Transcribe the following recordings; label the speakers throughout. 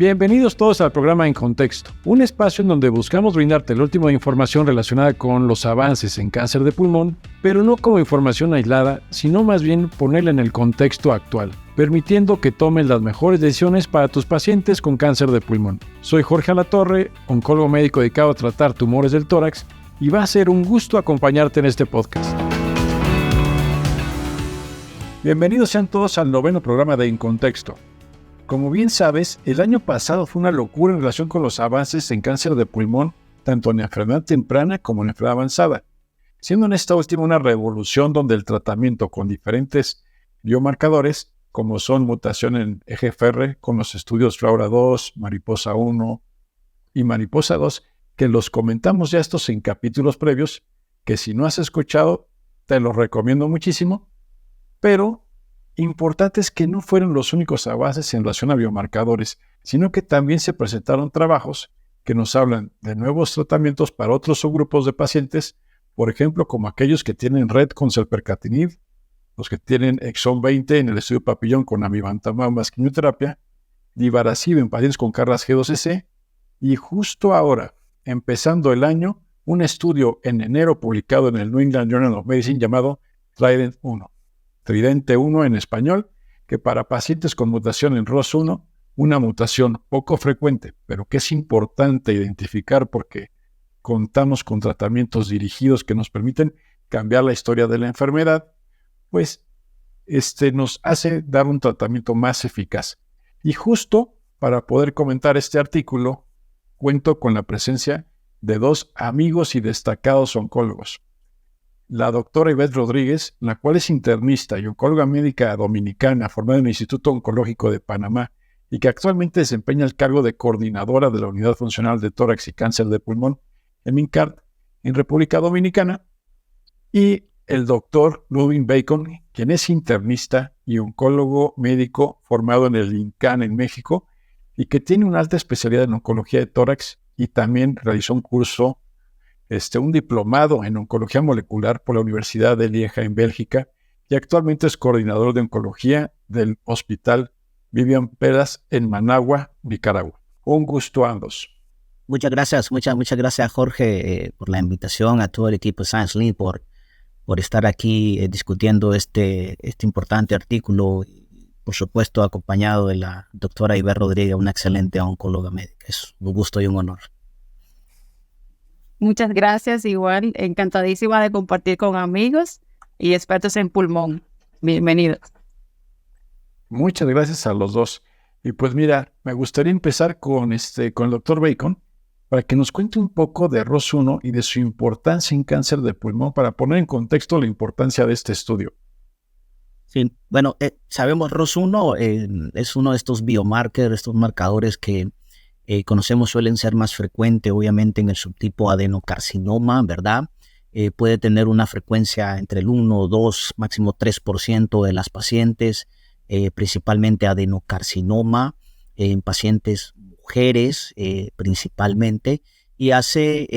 Speaker 1: Bienvenidos todos al programa En Contexto, un espacio en donde buscamos brindarte la última información relacionada con los avances en cáncer de pulmón, pero no como información aislada, sino más bien ponerla en el contexto actual, permitiendo que tomes las mejores decisiones para tus pacientes con cáncer de pulmón. Soy Jorge Alatorre, oncólogo médico dedicado a tratar tumores del tórax, y va a ser un gusto acompañarte en este podcast. Bienvenidos sean todos al 9º programa de En Contexto. Como bien sabes, el año pasado fue una locura en relación con los avances en cáncer de pulmón, tanto en enfermedad temprana como en enfermedad avanzada, siendo en esta última una revolución donde el tratamiento con diferentes biomarcadores, como son mutación en EGFR con los estudios FLAURA2, Mariposa 1 y Mariposa 2, que los comentamos ya estos en capítulos previos, que si no has escuchado, te los recomiendo muchísimo, pero importante es que no fueron los únicos avances en relación a biomarcadores, sino que también se presentaron trabajos que nos hablan de nuevos tratamientos para otros subgrupos de pacientes, por ejemplo, como aquellos que tienen red con selpercatinib, los que tienen exon 20 en el estudio Papillón con amivantamab más quimioterapia, divarasib en pacientes con KRAS G12C, y justo ahora, empezando el año, un estudio en enero publicado en el New England Journal of Medicine llamado Trident 1. Tridente 1 en español, que para pacientes con mutación en ROS1, una mutación poco frecuente, pero que es importante identificar porque contamos con tratamientos dirigidos que nos permiten cambiar la historia de la enfermedad, pues nos hace dar un tratamiento más eficaz. Y justo para poder comentar este artículo, cuento con la presencia de dos amigos y destacados oncólogos. La doctora Ivette Rodríguez, la cual es internista y oncóloga médica dominicana formada en el Instituto Oncológico de Panamá y que actualmente desempeña el cargo de coordinadora de la Unidad Funcional de Tórax y Cáncer de Pulmón en MINCART en República Dominicana, y el doctor Ludwig Bacon, quien es internista y oncólogo médico formado en el INCAN en México y que tiene una alta especialidad en oncología de tórax y también realizó un curso un diplomado en oncología molecular por la Universidad de Lieja en Bélgica y actualmente es coordinador de oncología del Hospital Vivian Peras en Managua, Nicaragua. Un gusto a ambos.
Speaker 2: Muchas gracias Jorge por la invitación, a todo el equipo de Science Link por estar aquí discutiendo este importante artículo, por supuesto acompañado de la doctora Ivette Rodríguez, una excelente oncóloga médica. Es un gusto y un honor.
Speaker 3: Muchas gracias, igual, encantadísima de compartir con amigos y expertos en pulmón. Bienvenidos.
Speaker 1: Muchas gracias a los dos. Y pues mira, me gustaría empezar con el doctor Bacon para que nos cuente un poco de ROS1 y de su importancia en cáncer de pulmón para poner en contexto la importancia de este estudio.
Speaker 2: Sí, bueno, sabemos ROS1 es uno de estos biomarkers, estos marcadores que conocemos suelen ser más frecuentes, obviamente, en el subtipo adenocarcinoma, ¿verdad? Puede tener una frecuencia entre el 1, 2, máximo 3% de las pacientes, principalmente adenocarcinoma, en pacientes mujeres principalmente, y hace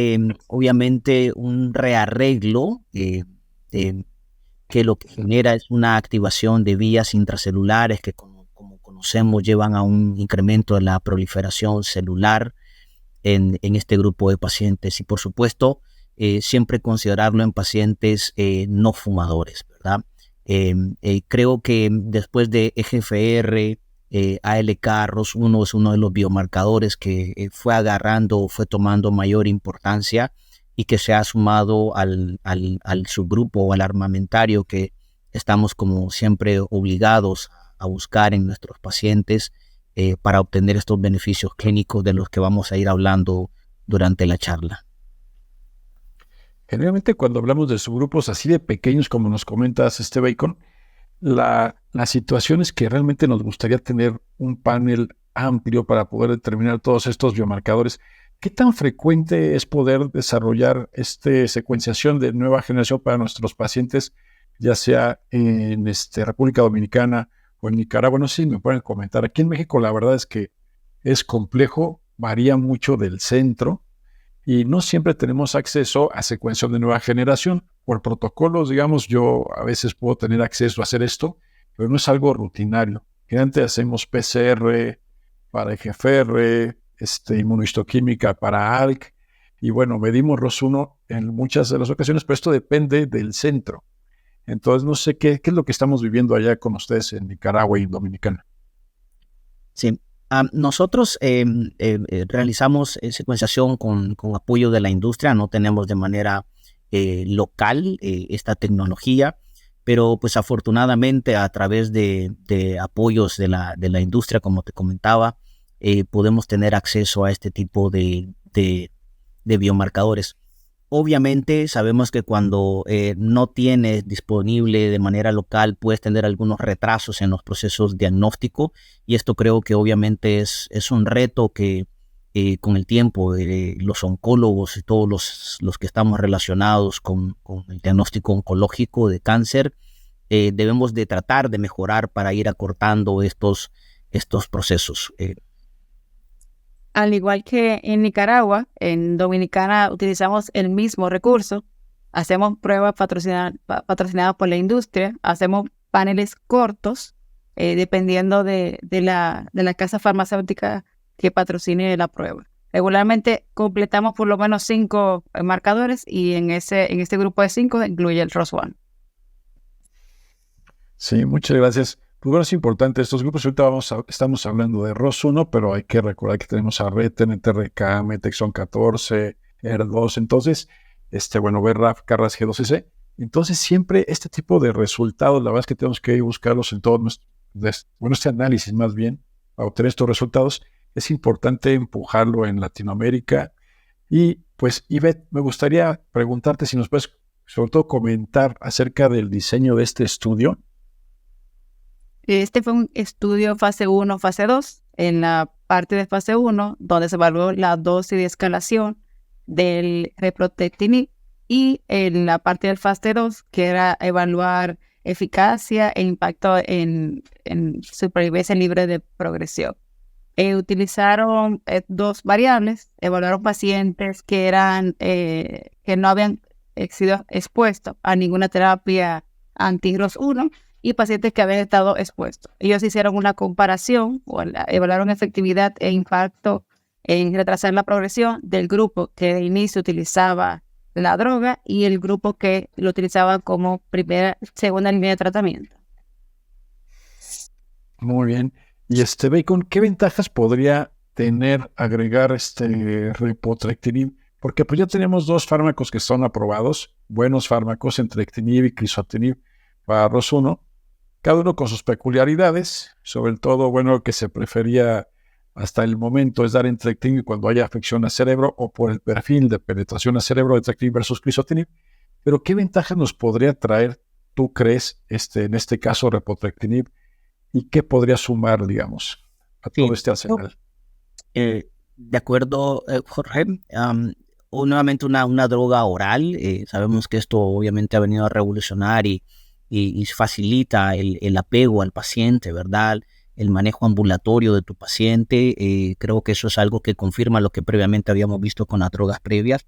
Speaker 2: obviamente un rearreglo que lo que genera es una activación de vías intracelulares que como conocemos llevan a un incremento de la proliferación celular en este grupo de pacientes, y por supuesto siempre considerarlo en pacientes no fumadores, ¿verdad? Creo que después de EGFR, ALK, ROS1 es uno de los biomarcadores que fue tomando mayor importancia y que se ha sumado al subgrupo o al armamentario que estamos como siempre obligados a buscar en nuestros pacientes para obtener estos beneficios clínicos de los que vamos a ir hablando durante la charla.
Speaker 1: Generalmente cuando hablamos de subgrupos así de pequeños como nos comentas, Bacon, la situación es que realmente nos gustaría tener un panel amplio para poder determinar todos estos biomarcadores. ¿Qué tan frecuente es poder desarrollar secuenciación de nueva generación para nuestros pacientes, ya sea en República Dominicana o en Nicaragua? No sé si me pueden comentar. Aquí en México la verdad es que es complejo, varía mucho del centro y no siempre tenemos acceso a secuenciación de nueva generación. Por protocolos, digamos, yo a veces puedo tener acceso a hacer esto, pero no es algo rutinario. Generalmente hacemos PCR para EGFR, inmunohistoquímica para ALK, y bueno, medimos ROS1 en muchas de las ocasiones, pero esto depende del centro. Entonces, no sé qué es lo que estamos viviendo allá con ustedes en Nicaragua y en Dominicana.
Speaker 2: Sí. Nosotros realizamos secuenciación con apoyo de la industria, no tenemos de manera local esta tecnología, pero pues afortunadamente a través de apoyos de la industria, como te comentaba, podemos tener acceso a este tipo de biomarcadores. Obviamente sabemos que cuando no tienes disponible de manera local puedes tener algunos retrasos en los procesos diagnósticos, y esto creo que obviamente es un reto que con el tiempo los oncólogos y todos los que estamos relacionados con el diagnóstico oncológico de cáncer debemos de tratar de mejorar para ir acortando estos procesos.
Speaker 3: Al igual que en Nicaragua, en Dominicana utilizamos el mismo recurso. Hacemos pruebas patrocinadas por la industria, hacemos paneles cortos, dependiendo de la casa farmacéutica que patrocine la prueba. Regularmente completamos por lo menos 5 marcadores, y en este grupo de 5 incluye el ROS1.
Speaker 1: Sí, muchas gracias. Pues bueno, es importante estos grupos. Ahorita estamos hablando de ROS1, pero hay que recordar que tenemos a RET, NTRK, MET-exon 14, ER2, entonces, BRAF, KRAS, G12C. Entonces, siempre este tipo de resultados, la verdad es que tenemos que buscarlos en todo este análisis más bien, para obtener estos resultados. Es importante empujarlo en Latinoamérica. Y pues, Ivette, me gustaría preguntarte si nos puedes, sobre todo, comentar acerca del diseño de este estudio.
Speaker 3: Este fue un estudio fase 1, fase 2. En la parte de fase 1, donde se evaluó la dosis de escalación del reprotectinib, y en la parte del fase 2, que era evaluar eficacia e impacto en supervivencia libre de progresión. Utilizaron 2 variables. Evaluaron pacientes que no habían sido expuestos a ninguna terapia anti-ROS1 y pacientes que habían estado expuestos. Ellos hicieron una comparación, evaluaron efectividad e impacto en retrasar la progresión del grupo que de inicio utilizaba la droga y el grupo que lo utilizaba como segunda línea de tratamiento.
Speaker 1: Muy bien. Y Bacon, ¿qué ventajas podría tener agregar repotrectinib? Porque pues ya tenemos 2 fármacos que son aprobados, buenos fármacos, entrectinib y crizotinib para ROS1, cada uno con sus peculiaridades. Sobre todo, bueno, que se prefería hasta el momento es dar entrectinib cuando haya afección al cerebro o por el perfil de penetración al cerebro de entrectinib versus crizotinib. Pero ¿qué ventajas nos podría traer, tú crees, en este caso, repotrectinib? ¿Y qué podría sumar, digamos, a todo este arsenal?
Speaker 2: De acuerdo, Jorge. Nuevamente una droga oral. Sabemos que esto obviamente ha venido a revolucionar y facilita el apego al paciente, ¿verdad? El manejo ambulatorio de tu paciente. Creo que eso es algo que confirma lo que previamente habíamos visto con las drogas previas.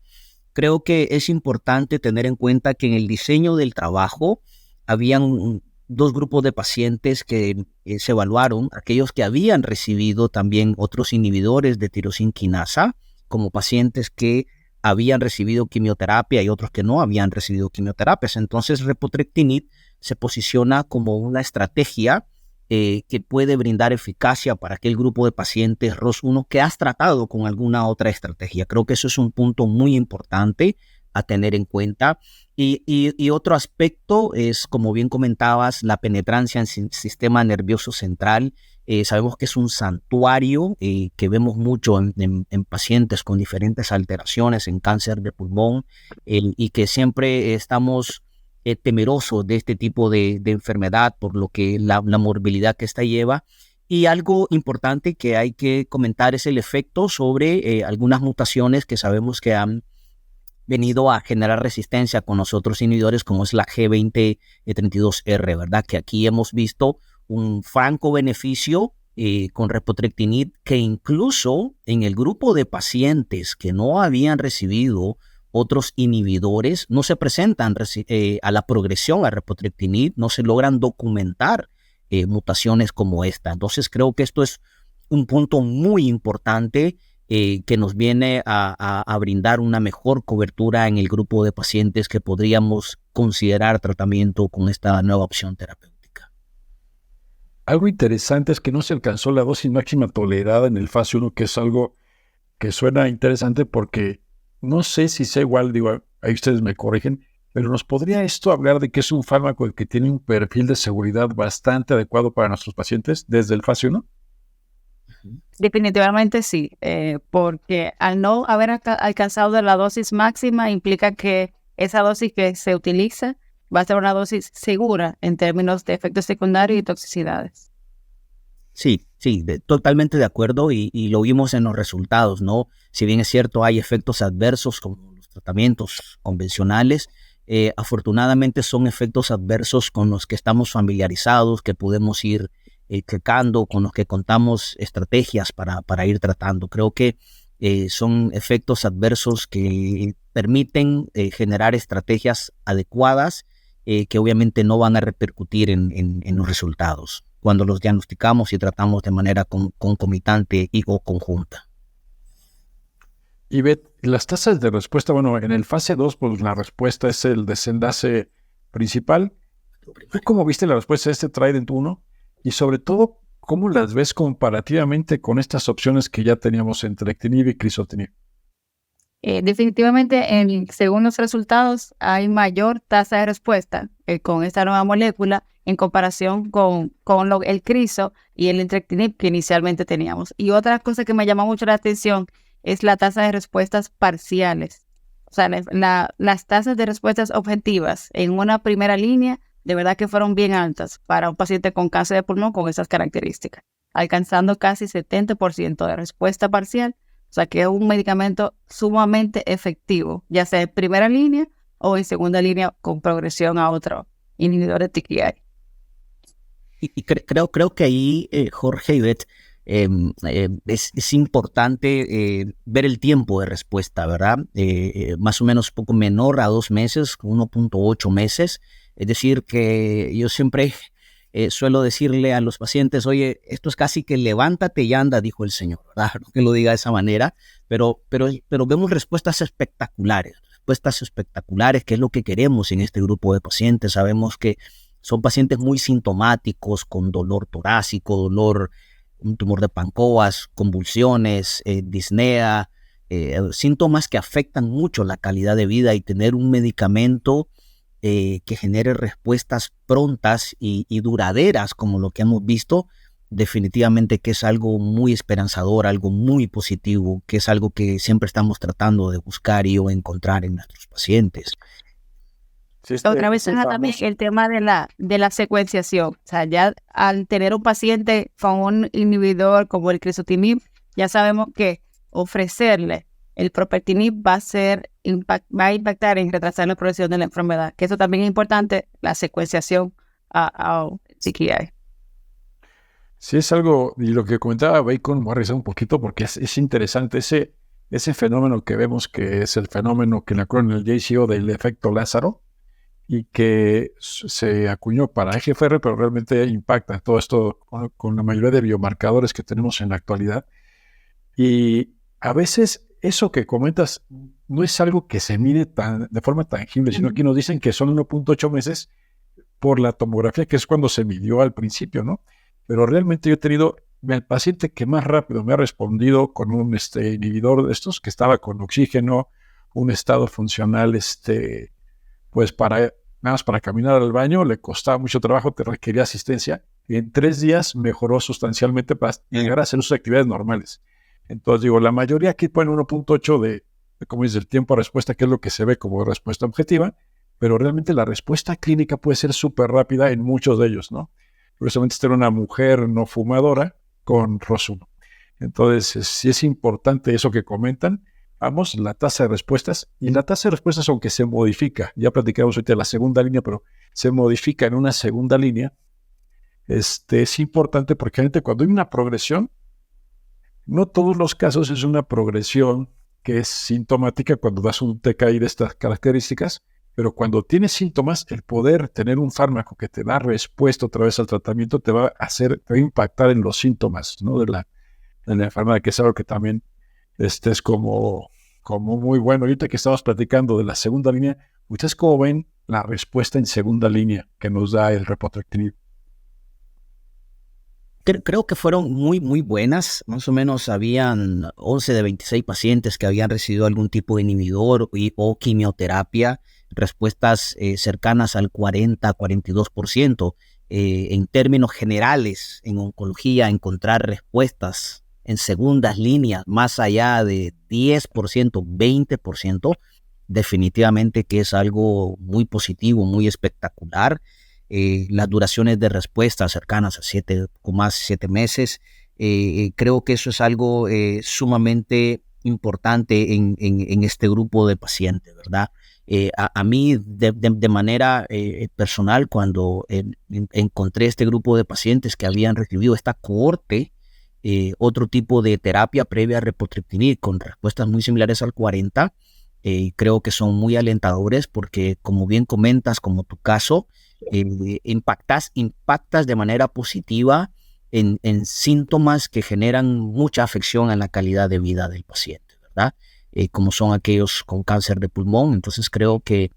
Speaker 2: Creo que es importante tener en cuenta que en el diseño del trabajo habían 2 grupos de pacientes que se evaluaron, aquellos que habían recibido también otros inhibidores de tirosina quinasa, como pacientes que habían recibido quimioterapia y otros que no habían recibido quimioterapias. Entonces, repotrectinib se posiciona como una estrategia que puede brindar eficacia para aquel grupo de pacientes ROS1 que has tratado con alguna otra estrategia. Creo que eso es un punto muy importante a tener en cuenta. Y otro aspecto es, como bien comentabas, la penetrancia en el sistema nervioso central. Sabemos que es un santuario que vemos mucho en pacientes con diferentes alteraciones en cáncer de pulmón, y que siempre estamos temerosos de este tipo de enfermedad por lo que la morbilidad que esta lleva. Y algo importante que hay que comentar es el efecto sobre algunas mutaciones que sabemos que han venido a generar resistencia con los otros inhibidores, como es la G2032R, ¿verdad? Que aquí hemos visto un franco beneficio con repotrectinib, que incluso en el grupo de pacientes que no habían recibido otros inhibidores, no se presentan a la progresión a repotrectinib, no se logran documentar mutaciones como esta. Entonces creo que esto es un punto muy importante que nos viene a brindar una mejor cobertura en el grupo de pacientes que podríamos considerar tratamiento con esta nueva opción terapéutica.
Speaker 1: Algo interesante es que no se alcanzó la dosis máxima tolerada en el fase 1, que es algo que suena interesante porque no sé si sea igual, digo, ahí ustedes me corrigen, pero ¿nos podría esto hablar de que es un fármaco que tiene un perfil de seguridad bastante adecuado para nuestros pacientes desde el fase 1?
Speaker 3: Definitivamente sí, porque al no haber alcanzado la dosis máxima implica que esa dosis que se utiliza va a ser una dosis segura en términos de efectos secundarios y toxicidades.
Speaker 2: Sí, totalmente de acuerdo y lo vimos en los resultados, ¿no? Si bien es cierto, hay efectos adversos como los tratamientos convencionales, afortunadamente son efectos adversos con los que estamos familiarizados, que podemos ir checando, con los que contamos estrategias para ir tratando. Creo que son efectos adversos que permiten generar estrategias adecuadas que obviamente no van a repercutir en los resultados cuando los diagnosticamos y tratamos de manera concomitante o conjunta.
Speaker 1: Y Beth, las tasas de respuesta, bueno, en el fase 2, pues la respuesta es el desenlace principal. ¿Tú cómo viste la respuesta de este Trident 1? Y sobre todo, ¿cómo las ves comparativamente con estas opciones que ya teníamos entre Ectinib y Crizotinib?
Speaker 3: Definitivamente, según los resultados, hay mayor tasa de respuesta con esta nueva molécula en comparación con el criso y el entrectinib que inicialmente teníamos. Y otra cosa que me llama mucho la atención es la tasa de respuestas parciales. O sea, las tasas de respuestas objetivas en una primera línea de verdad que fueron bien altas para un paciente con cáncer de pulmón con esas características, alcanzando casi 70% de respuesta parcial. O sea, que es un medicamento sumamente efectivo, ya sea en primera línea o en segunda línea con progresión a otro inhibidor de TKI.
Speaker 2: Y creo que ahí, Jorge y Beth, es importante ver el tiempo de respuesta, ¿verdad? Más o menos poco menor a 2 meses, 1.8 meses. Es decir, que yo siempre suelo decirle a los pacientes, oye, esto es casi que levántate y anda, dijo el Señor, ¿verdad? No que lo diga de esa manera, pero vemos respuestas espectaculares, que es lo que queremos en este grupo de pacientes. Sabemos que son pacientes muy sintomáticos, con dolor torácico, un tumor de Pancoas, convulsiones, disnea, síntomas que afectan mucho la calidad de vida, y tener un medicamento que genere respuestas prontas y duraderas como lo que hemos visto, definitivamente que es algo muy esperanzador, algo muy positivo, que es algo que siempre estamos tratando de buscar y o encontrar en nuestros pacientes.
Speaker 3: Sí, otra vez también el tema de la secuenciación. O sea, ya al tener un paciente con un inhibidor como el crizotinib, ya sabemos que ofrecerle el propertinib va a impactar en retrasar la progresión de la enfermedad, que eso también es importante, la secuenciación a TKI.
Speaker 1: Sí, es algo, y lo que comentaba Bacon, voy a revisar un poquito porque es interesante ese fenómeno que vemos, que es el fenómeno que le acuerdan en el JCO del efecto Lázaro, y que se acuñó para EGFR, pero realmente impacta todo esto con la mayoría de biomarcadores que tenemos en la actualidad. Y a veces eso que comentas no es algo que se mide de forma tangible, sino que nos dicen que son 1.8 meses por la tomografía, que es cuando se midió al principio, ¿no? Pero realmente yo he tenido el paciente que más rápido me ha respondido con un inhibidor de estos, que estaba con oxígeno, un estado funcional, pues nada más para caminar al baño, le costaba mucho trabajo, te requería asistencia, y en 3 días mejoró sustancialmente para llegar a hacer sus actividades normales. Entonces digo, la mayoría aquí ponen 1.8 de como dice, el tiempo de respuesta, que es lo que se ve como respuesta objetiva, pero realmente la respuesta clínica puede ser súper rápida en muchos de ellos, ¿no? Precisamente esta era una mujer no fumadora con ROS1. Entonces, sí es importante eso que comentan. Vamos, la tasa de respuestas. Y la tasa de respuestas, aunque se modifica, ya platicamos ahorita de la segunda línea, pero se modifica en una segunda línea, es importante porque realmente cuando hay una progresión, no todos los casos es una progresión que es sintomática cuando das un TKI de estas características, pero cuando tienes síntomas, el poder tener un fármaco que te da respuesta otra vez al tratamiento te va a impactar en los síntomas, ¿no? en la enfermedad, que es algo que también es como muy bueno. Ahorita que estabas platicando de la segunda línea, ¿ustedes cómo ven la respuesta en segunda línea que nos da el repotrectinib?
Speaker 2: Creo que fueron muy, muy buenas. Más o menos habían 11 de 26 pacientes que habían recibido algún tipo de inhibidor o quimioterapia, respuestas cercanas al 40-42%. En términos generales, en oncología, encontrar respuestas en segundas líneas más allá de 10%, 20%, definitivamente que es algo muy positivo, muy espectacular. Las duraciones de respuesta cercanas a 7 meses. Creo que eso es algo sumamente importante en este grupo de pacientes, ¿verdad? A mí, de manera personal, cuando encontré este grupo de pacientes que habían recibido esta cohorte, otro tipo de terapia previa a repotrectinib con respuestas muy similares al 40, creo que son muy alentadores porque, como bien comentas, como tu caso, impactas de manera positiva en síntomas que generan mucha afección en la calidad de vida del paciente, ¿verdad? Como son aquellos con cáncer de pulmón. Entonces creo que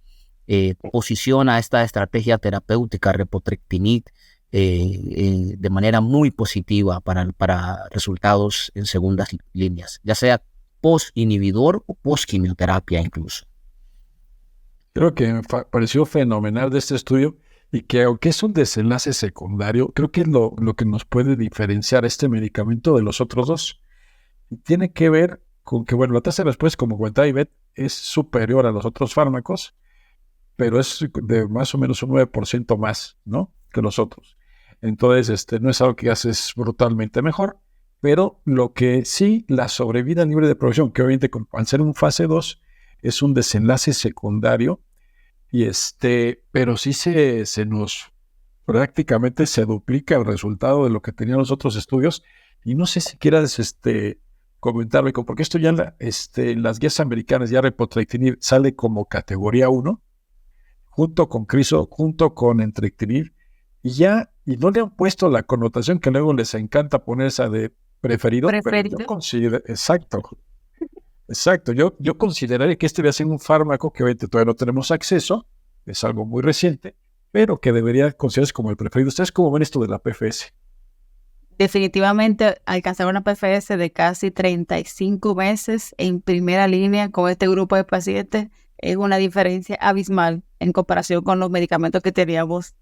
Speaker 2: posiciona esta estrategia terapéutica repotrectinib de manera muy positiva para resultados en segundas líneas, ya sea post-inhibidor o post-quimioterapia incluso.
Speaker 1: Creo que me pareció fenomenal de este estudio y que aunque es un desenlace secundario, creo que es lo que nos puede diferenciar este medicamento de los otros dos. Tiene que ver con que, bueno, la tasa de respuesta, como comentaba Ivette, es superior a los otros fármacos, pero es de más o menos un 9% más, ¿no?, que los otros. Entonces, no es algo que haces brutalmente mejor, pero lo que sí, la sobrevida libre de progresión, que obviamente al ser un fase 2, es un desenlace secundario, y pero sí se nos prácticamente se duplica el resultado de lo que tenían los otros estudios, y no sé si quieras comentarme, porque esto ya las guías americanas, ya repotrectinib sale como categoría 1, junto con criso, junto con entrectinib, y no le han puesto la connotación que luego les encanta poner esa de preferido. Pero yo considero, exacto, yo consideraría que debe ser un fármaco que obviamente todavía no tenemos acceso, es algo muy reciente, pero que debería considerarse como el preferido. ¿Ustedes cómo ven esto de la PFS?
Speaker 3: Definitivamente alcanzar una PFS de casi 35 meses en primera línea con este grupo de pacientes es una diferencia abismal en comparación con los medicamentos que teníamos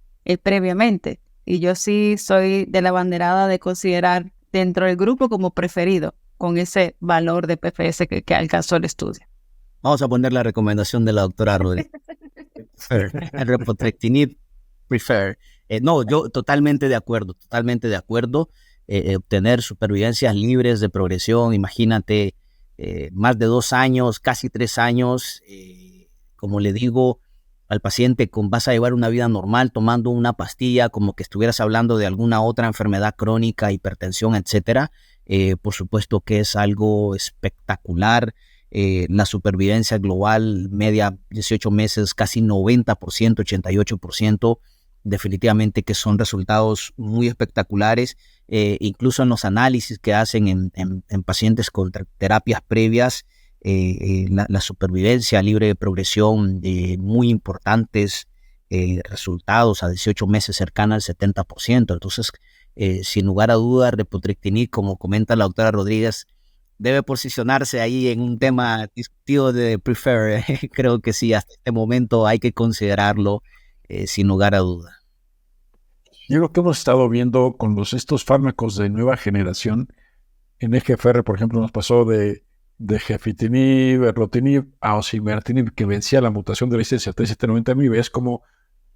Speaker 3: previamente. Y yo sí soy de la banderada de considerar dentro del grupo como preferido con ese valor de PFS que alcanzó el estudio.
Speaker 2: Vamos a poner la recomendación de la doctora Rodríguez. El repotrectinib prefer. No, yo totalmente de acuerdo. Obtener supervivencias libres de progresión, imagínate, más de 2 años, casi 3 años, como le digo al paciente, vas a llevar una vida normal tomando una pastilla como que estuvieras hablando de alguna otra enfermedad crónica, hipertensión, etcétera. Por supuesto que es algo espectacular. La supervivencia global media 18 meses, casi 90%, 88%, definitivamente que son resultados muy espectaculares. Incluso en los análisis que hacen en pacientes con terapias previas, la supervivencia libre de progresión, muy importantes resultados a 18 meses cercana al 70%. Entonces, sin lugar a duda, repotrectinib, como comenta la doctora Rodríguez, debe posicionarse ahí en un tema discutido de prefer. Creo que sí, hasta este momento hay que considerarlo sin lugar a duda.
Speaker 1: Yo creo que hemos estado viendo con estos fármacos de nueva generación. En EGFR, por ejemplo, nos pasó de gefitinib, erlotinib a osimertinib, que vencía la mutación de la licencia 3790M, y es como,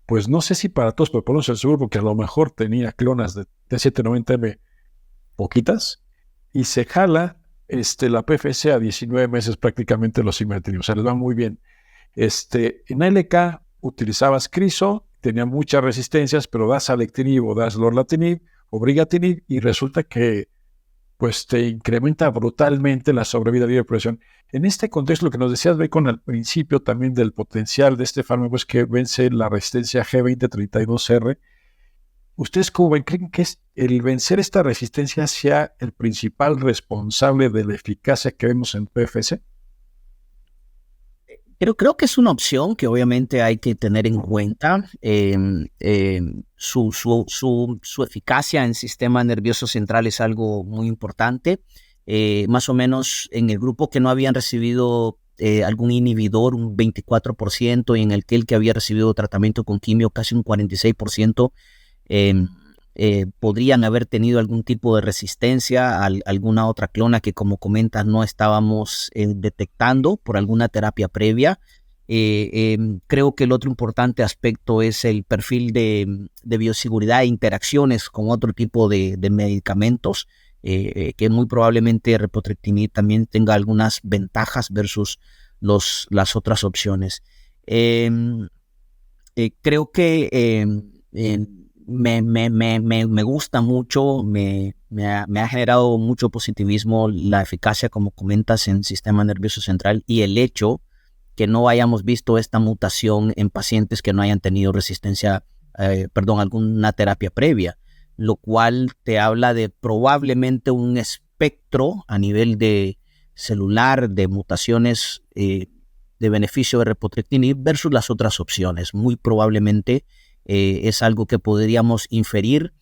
Speaker 1: pues no sé si para todos, pero por el seguro, porque a lo mejor tenía clonas de T790M poquitas, y se jala la PFS a 19 meses prácticamente los osimertinib, o sea, les va muy bien. En ALK utilizabas criso, tenía muchas resistencias, pero das alectinib o das lorlatinib o brigatinib, y resulta que pues te incrementa brutalmente la sobrevida libre de progresión. En este contexto, lo que nos decías, Bacon, al principio también del potencial de este fármaco es que vence la resistencia G2032R. ¿Ustedes cómo ven? ¿Creen que el vencer esta resistencia sea el principal responsable de la eficacia que vemos en PFS?
Speaker 2: Creo que es una opción que obviamente hay que tener en cuenta. Su eficacia en sistema nervioso central es algo muy importante. Más o menos en el grupo que no habían recibido algún inhibidor, un 24%, y en el que había recibido tratamiento con quimio, casi un 46%, podrían haber tenido algún tipo de resistencia a alguna otra clona que, como comentas, no estábamos detectando por alguna terapia previa. Creo que el otro importante aspecto es el perfil de bioseguridad e interacciones con otro tipo de medicamentos, que muy probablemente repotrectinib también tenga algunas ventajas versus las otras opciones. Creo que me gusta mucho, me ha generado mucho positivismo la eficacia, como comentas, en sistema nervioso central, y el hecho que no hayamos visto esta mutación en pacientes que no hayan tenido alguna terapia previa, lo cual te habla de probablemente un espectro a nivel de celular de mutaciones de beneficio de repotrectinib versus las otras opciones. Muy probablemente es algo que podríamos inferir.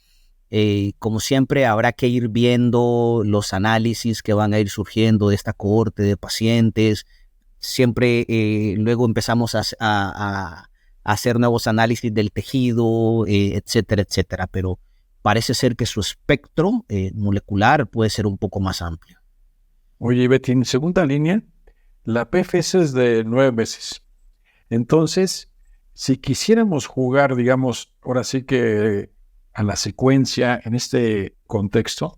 Speaker 2: Como siempre, habrá que ir viendo los análisis que van a ir surgiendo de esta cohorte de pacientes. Siempre luego empezamos a hacer nuevos análisis del tejido, etcétera, etcétera. Pero parece ser que su espectro molecular puede ser un poco más amplio.
Speaker 1: Oye, Betty, en segunda línea, la PFS es de 9 meses. Entonces, si quisiéramos jugar, digamos, ahora sí que a la secuencia en este contexto,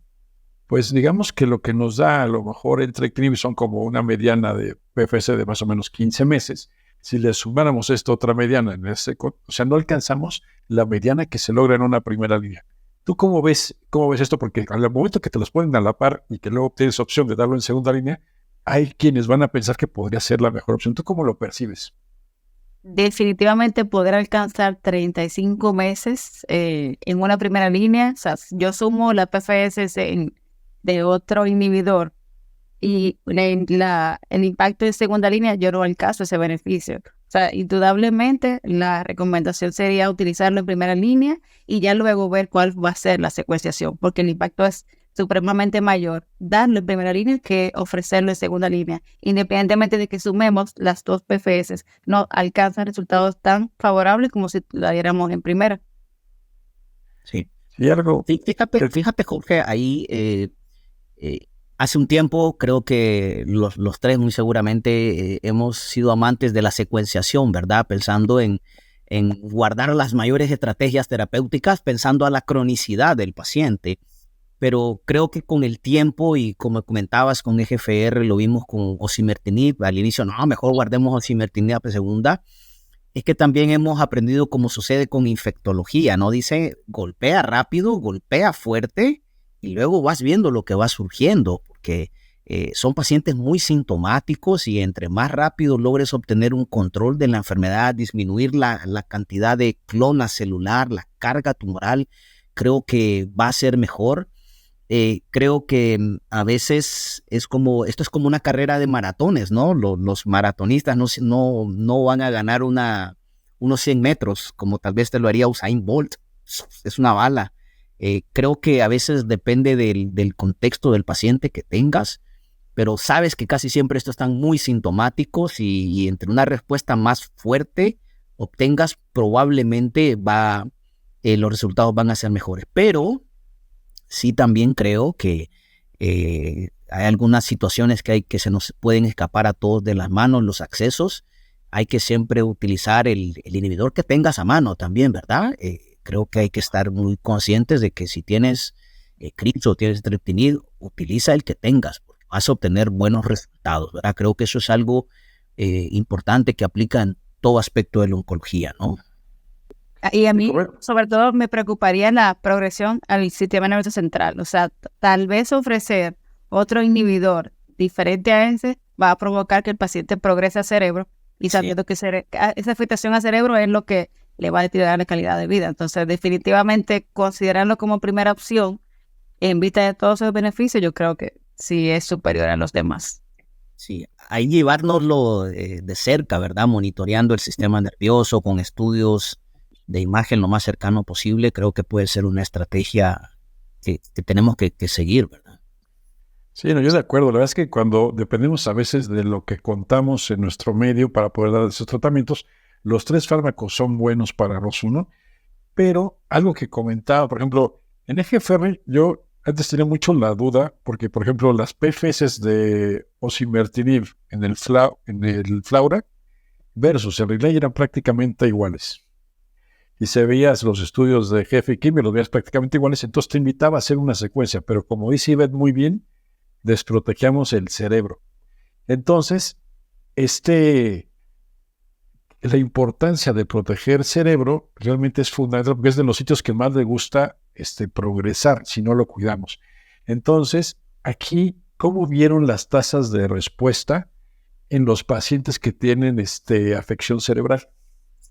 Speaker 1: pues digamos que lo que nos da a lo mejor entrectinib son como una mediana de PFS de más o menos 15 meses. Si le sumáramos esta otra mediana, o sea, no alcanzamos la mediana que se logra en una primera línea. ¿Tú cómo ves esto? Porque al momento que te los ponen a la par y que luego tienes opción de darlo en segunda línea, hay quienes van a pensar que podría ser la mejor opción. ¿Tú cómo lo percibes?
Speaker 3: Definitivamente poder alcanzar 35 meses en una primera línea. O sea, yo sumo la PFS de otro inhibidor y el impacto en segunda línea, yo no alcanzo ese beneficio. O sea, indudablemente la recomendación sería utilizarlo en primera línea y ya luego ver cuál va a ser la secuenciación, porque el impacto es supremamente mayor darlo en primera línea que ofrecerlo en segunda línea. Independientemente de que sumemos las dos PFS, no alcanzan resultados tan favorables como si la diéramos en primera.
Speaker 2: Sí.
Speaker 1: Sí, algo.
Speaker 2: Fíjate, Jorge, ahí hace un tiempo creo que los tres muy seguramente hemos sido amantes de la secuenciación, ¿verdad? Pensando en guardar las mayores estrategias terapéuticas, pensando a la cronicidad del paciente. Pero creo que con el tiempo, y como comentabas con EGFR, lo vimos con osimertinib, al inicio, no, mejor guardemos osimertinib a segunda. Es que también hemos aprendido, como sucede con infectología, ¿no? Dice, golpea rápido, golpea fuerte, y luego vas viendo lo que va surgiendo, porque son pacientes muy sintomáticos, y entre más rápido logres obtener un control de la enfermedad, disminuir la cantidad de clona celular, la carga tumoral, creo que va a ser mejor. Creo que a veces esto es como una carrera de maratones, ¿no? Los maratonistas no van a ganar unos 100 metros, como tal vez te lo haría Usain Bolt. Es una bala. Creo que a veces depende del contexto del paciente que tengas, pero sabes que casi siempre estos están muy sintomáticos, y entre una respuesta más fuerte obtengas, probablemente los resultados van a ser mejores. Pero sí también creo que hay algunas situaciones que se nos pueden escapar a todos de las manos, los accesos. Hay que siempre utilizar el inhibidor que tengas a mano también, ¿verdad? Creo que hay que estar muy conscientes de que si tienes Crips o tienes entrectinib, utiliza el que tengas, porque vas a obtener buenos resultados, ¿verdad? Creo que eso es algo importante que aplica en todo aspecto de la oncología, ¿no?
Speaker 3: Y a mí, sobre todo, me preocuparía la progresión al sistema nervioso central. O sea, tal vez ofrecer otro inhibidor diferente a ese va a provocar que el paciente progrese al cerebro, y sabiendo que esa afectación al cerebro es lo que le va a deteriorar la calidad de vida. Entonces, definitivamente, considerarlo como primera opción en vista de todos esos beneficios, yo creo que sí es superior a los demás.
Speaker 2: Sí, hay que llevárnoslo de cerca, ¿verdad? Monitoreando el sistema nervioso con estudios de imagen lo más cercano posible, creo que puede ser una estrategia que tenemos que seguir, ¿verdad?
Speaker 1: Sí, no, yo de acuerdo. La verdad es que cuando dependemos a veces de lo que contamos en nuestro medio para poder dar esos tratamientos, los 3 fármacos son buenos para ROS1, pero algo que comentaba, por ejemplo, en EGFR, yo antes tenía mucho la duda, porque, por ejemplo, las PFS de osimertinib en el Flaura versus el Relay eran prácticamente iguales. Y se veías los estudios de Jefe y Kim y los veías prácticamente iguales, entonces te invitaba a hacer una secuencia, pero como dice Ivette muy bien, desprotegíamos el cerebro. Entonces, la importancia de proteger cerebro realmente es fundamental porque es de los sitios que más le gusta progresar si no lo cuidamos. Entonces, aquí, ¿cómo vieron las tasas de respuesta en los pacientes que tienen afección cerebral?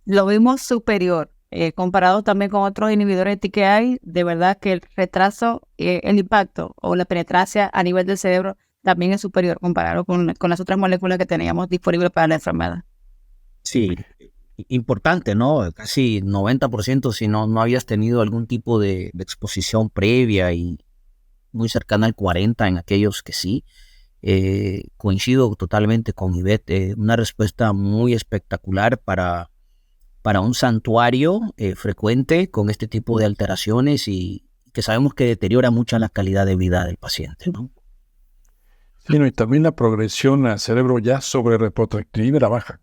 Speaker 3: Lo vimos superior, comparado también con otros inhibidores de TKI, de verdad que el retraso, el impacto o la penetrancia a nivel del cerebro también es superior comparado con las otras moléculas que teníamos disponibles para la enfermedad.
Speaker 2: Sí, importante, ¿no? Casi 90% si no habías tenido algún tipo de exposición previa y muy cercana al 40% en aquellos que sí. Coincido totalmente con Ivette, una respuesta muy espectacular para un santuario frecuente con este tipo de alteraciones y que sabemos que deteriora mucho la calidad de vida del paciente, ¿no?
Speaker 1: Sí, no, y también la progresión al cerebro ya sobre reprotractinib era baja.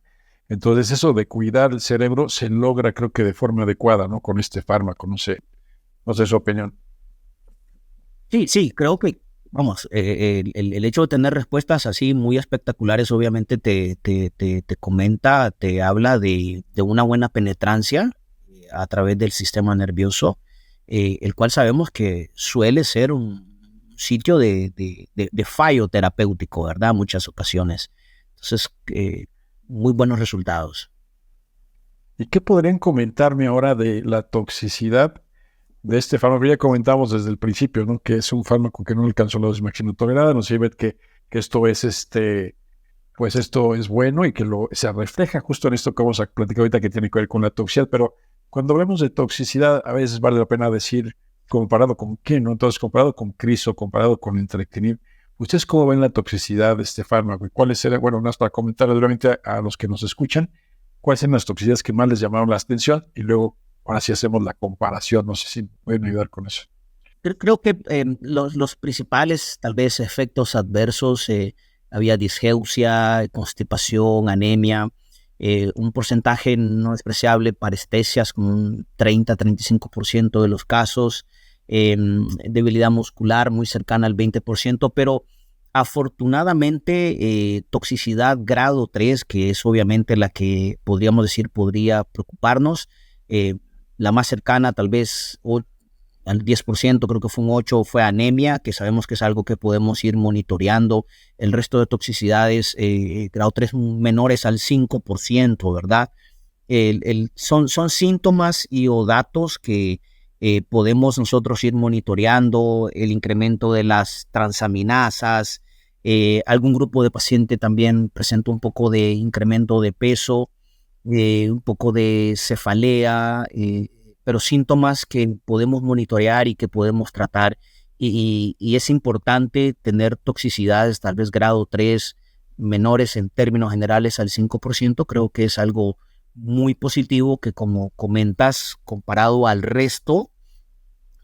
Speaker 1: Entonces eso de cuidar el cerebro se logra, creo que de forma adecuada, ¿no? Con este fármaco, no sé su opinión.
Speaker 2: Sí, creo que, vamos, el hecho de tener respuestas así muy espectaculares obviamente te comenta, te habla de una buena penetrancia a través del sistema nervioso, el cual sabemos que suele ser un sitio de fallo terapéutico, ¿verdad? Muchas ocasiones. Entonces, muy buenos resultados.
Speaker 1: ¿Y qué podrían comentarme ahora de la toxicidad de este fármaco? Ya comentamos desde el principio, ¿no? Que es un fármaco que no alcanzó la dosis máxima tolerada. Nos sirve que esto es pues esto es bueno y que se refleja justo en esto que vamos a platicar ahorita que tiene que ver con la toxicidad. Pero cuando hablamos de toxicidad, a veces vale la pena decir comparado con qué, ¿no? Entonces, comparado con Criso, comparado con Entrectinib, ¿ustedes cómo ven la toxicidad de este fármaco? ¿Y cuáles eran, bueno, más para comentar brevemente a los que nos escuchan, cuáles eran las toxicidades que más les llamaron la atención? Y luego, ahora sí hacemos la comparación. No sé si pueden ayudar con eso.
Speaker 2: Creo que los principales, tal vez, efectos adversos, había disgeusia, constipación, anemia, un porcentaje no despreciable, parestesias, como un 30-35% de los casos, debilidad muscular muy cercana al 20%, pero afortunadamente toxicidad grado 3, que es obviamente la que podríamos decir podría preocuparnos, la más cercana tal vez al 10%, creo que fue un 8%, fue anemia, que sabemos que es algo que podemos ir monitoreando. El resto de toxicidades, grado 3 menores al 5%, ¿verdad? Son síntomas o datos que podemos nosotros ir monitoreando, el incremento de las transaminasas, algún grupo de paciente también presenta un poco de incremento de peso, un poco de cefalea, pero síntomas que podemos monitorear y que podemos tratar, y es importante tener toxicidades tal vez grado 3 menores en términos generales al 5%, creo que es algo muy positivo que, como comentas, comparado al resto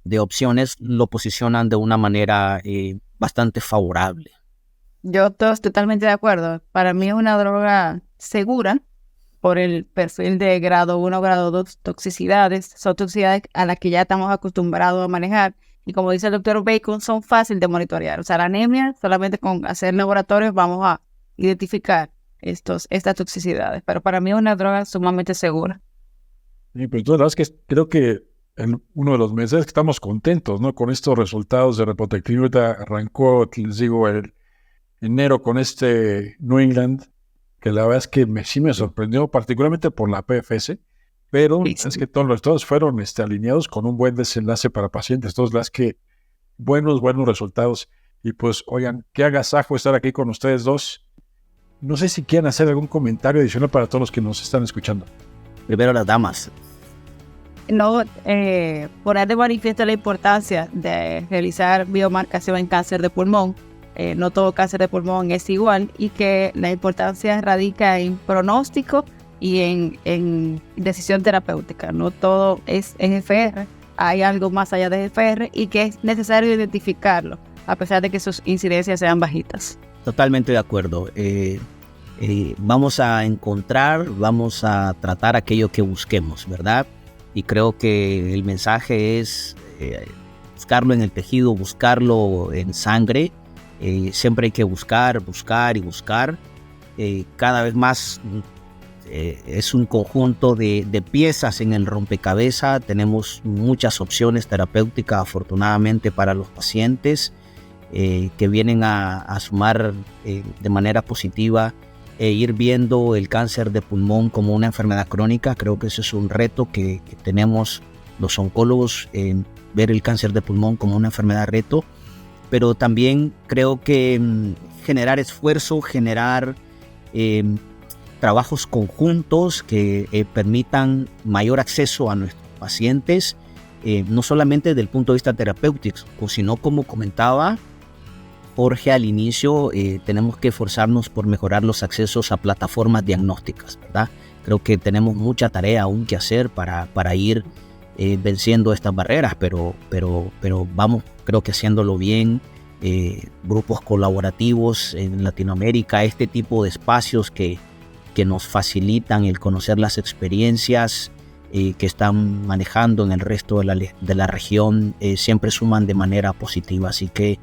Speaker 2: de opciones, lo posicionan de una manera bastante favorable.
Speaker 3: Yo estoy totalmente de acuerdo. Para mí es una droga segura por el perfil de grado 1, grado 2 toxicidades. Son toxicidades a las que ya estamos acostumbrados a manejar. Y como dice el doctor Bacon, son fáciles de monitorear. O sea, la anemia, solamente con hacer laboratorios vamos a identificar estas toxicidades. Pero para mí es una droga sumamente segura.
Speaker 1: Sí, pero la verdad es que creo que uno de los mensajes que estamos contentos, ¿no? Con estos resultados de reprotractinib. Ahorita arrancó, les digo, el enero con New England, que la verdad es que sí me sorprendió, particularmente por la PFS, pero
Speaker 3: Sí.
Speaker 1: es que todos los estados fueron alineados con un buen desenlace para pacientes. Todos las que buenos resultados. Y pues, oigan, qué agasajo estar aquí con ustedes dos. No sé si quieren hacer algún comentario adicional para todos los que nos están escuchando.
Speaker 2: Primero las damas.
Speaker 3: No, poner de manifiesto la importancia de realizar biomarcación en cáncer de pulmón. No todo cáncer de pulmón es igual y que la importancia radica en pronóstico y en decisión terapéutica. No todo es FR, hay algo más allá de FR y que es necesario identificarlo, a pesar de que sus incidencias sean bajitas.
Speaker 2: Totalmente de acuerdo. Vamos a encontrar, vamos a tratar aquello que busquemos, ¿verdad? Y creo que el mensaje es buscarlo en el tejido, buscarlo en sangre. Siempre hay que buscar y buscar. Cada vez más es un conjunto de piezas en el rompecabezas. Tenemos muchas opciones terapéuticas, afortunadamente, para los pacientes que vienen a sumar de manera positiva ir viendo el cáncer de pulmón como una enfermedad crónica. Creo que ese es un reto que tenemos los oncólogos, ver el cáncer de pulmón como una enfermedad reto, pero también creo que generar esfuerzo, generar trabajos conjuntos que permitan mayor acceso a nuestros pacientes, no solamente desde el punto de vista terapéutico, sino como comentaba Jorge al inicio, tenemos que esforzarnos por mejorar los accesos a plataformas diagnósticas, ¿verdad? Creo que tenemos mucha tarea aún que hacer para ir venciendo estas barreras, pero vamos, creo que haciéndolo bien. Grupos colaborativos en Latinoamérica, este tipo de espacios que nos facilitan el conocer las experiencias que están manejando en el resto de la región, siempre suman de manera positiva. Así que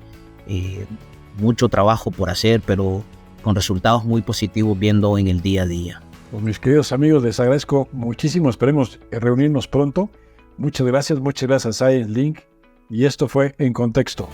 Speaker 2: mucho trabajo por hacer, pero con resultados muy positivos viendo en el día a día.
Speaker 1: Pues mis queridos amigos, les agradezco muchísimo. Esperemos reunirnos pronto. Muchas gracias a Science Link. Y esto fue En Contexto.